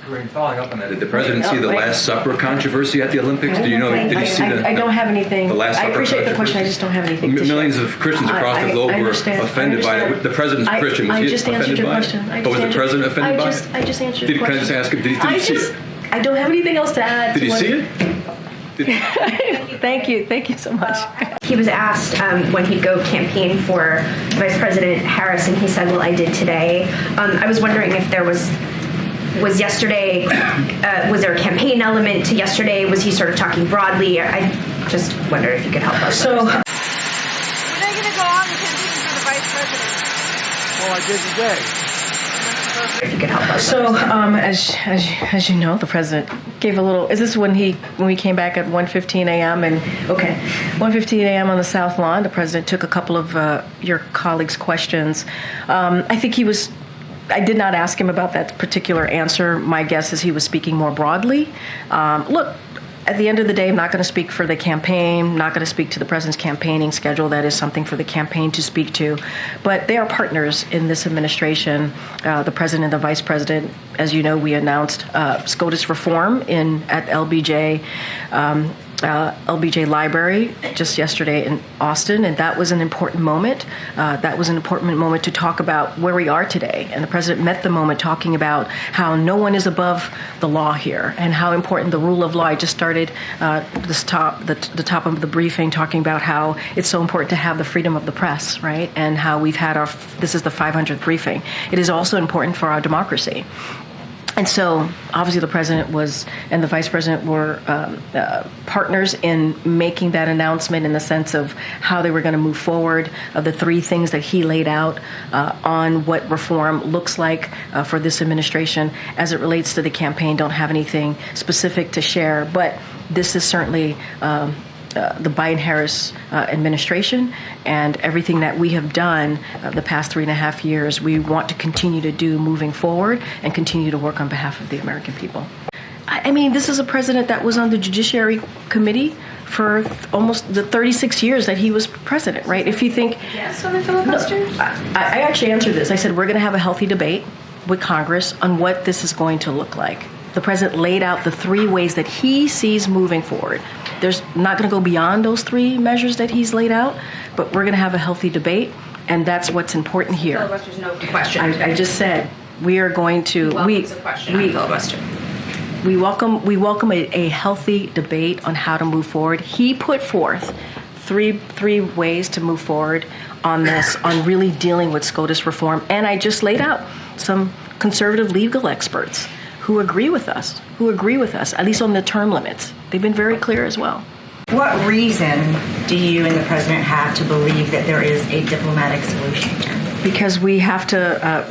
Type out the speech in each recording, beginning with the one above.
Following up on that, did the president see the Last Supper controversy at the Olympics? Do you know? Did he see I don't have anything. The Last Supper. I appreciate the question. I just don't have anything. Millions of Christians across the globe were offended by it. The president's Christian. Was he offended by it? But was the president offended by it? I just answered your question. Can I just ask him? Did he see it? I don't have anything else to add. Did he see it? Thank you so much. He was asked when he'd go campaign for Vice President Harris, and he said, "Well, I did today." I was wondering if there was yesterday, was there a campaign element to yesterday? Was he sort of talking broadly? I just wondered if you could help us. So, when are you going to go on the campaign for the Vice President? Oh, I did today. If you could help us. So, as you know, the president gave a little. Is this when we came back at 1:15 a.m. and 1:15 a.m. on the South Lawn? The president took a couple of your colleagues' questions. I think he was. I did not ask him about that particular answer. My guess is he was speaking more broadly. Look. At the end of the day, I'm not going to speak for the campaign, not going to speak to the president's campaigning schedule. That is something for the campaign to speak to. But they are partners in this administration. The president and the vice president, as you know, we announced SCOTUS reform at LBJ Library just yesterday in Austin, and that was an important moment. That was an important moment to talk about where we are today. And the president met the moment talking about how no one is above the law here and how important the rule of law. I just started the top of the briefing talking about how it's so important to have the freedom of the press, right? And how we've had this is the 500th briefing. It is also important for our democracy. And so, obviously, the president and the vice president were partners in making that announcement in the sense of how they were going to move forward, of the three things that he laid out on what reform looks like for this administration. As it relates to the campaign, don't have anything specific to share, but this is certainly the Biden-Harris administration, and everything that we have done the past 3.5 years, we want to continue to do moving forward and continue to work on behalf of the American people. I mean, this is a president that was on the Judiciary Committee for almost the 36 years that he was president, right? If you think... Yes, on the filibuster? No, I actually answered this. I said, we're going to have a healthy debate with Congress on what this is going to look like. The president laid out the three ways that he sees moving forward. There's not going to go beyond those three measures that he's laid out, but we're going to have a healthy debate, and that's what's important here. Filibuster's no question. I just said we are going to. We welcome a healthy debate on how to move forward. He put forth three ways to move forward on this, on really dealing with SCOTUS reform, and I just laid out some conservative legal experts who agree with us, at least on the term limits. They've been very clear as well. What reason do you and the president have to believe that there is a diplomatic solution here? Because we have to,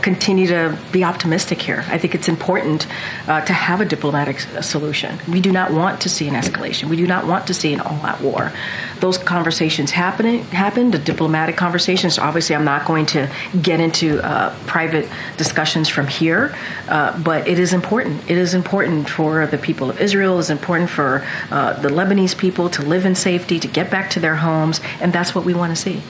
continue to be optimistic here. I think it's important to have a diplomatic solution. We do not want to see an escalation. We do not want to see an all-out war. Those conversations happen, the diplomatic conversations. Obviously, I'm not going to get into private discussions from here, but it is important. It is important for the people of Israel. It is important for the Lebanese people to live in safety, to get back to their homes, and that's what we want to see.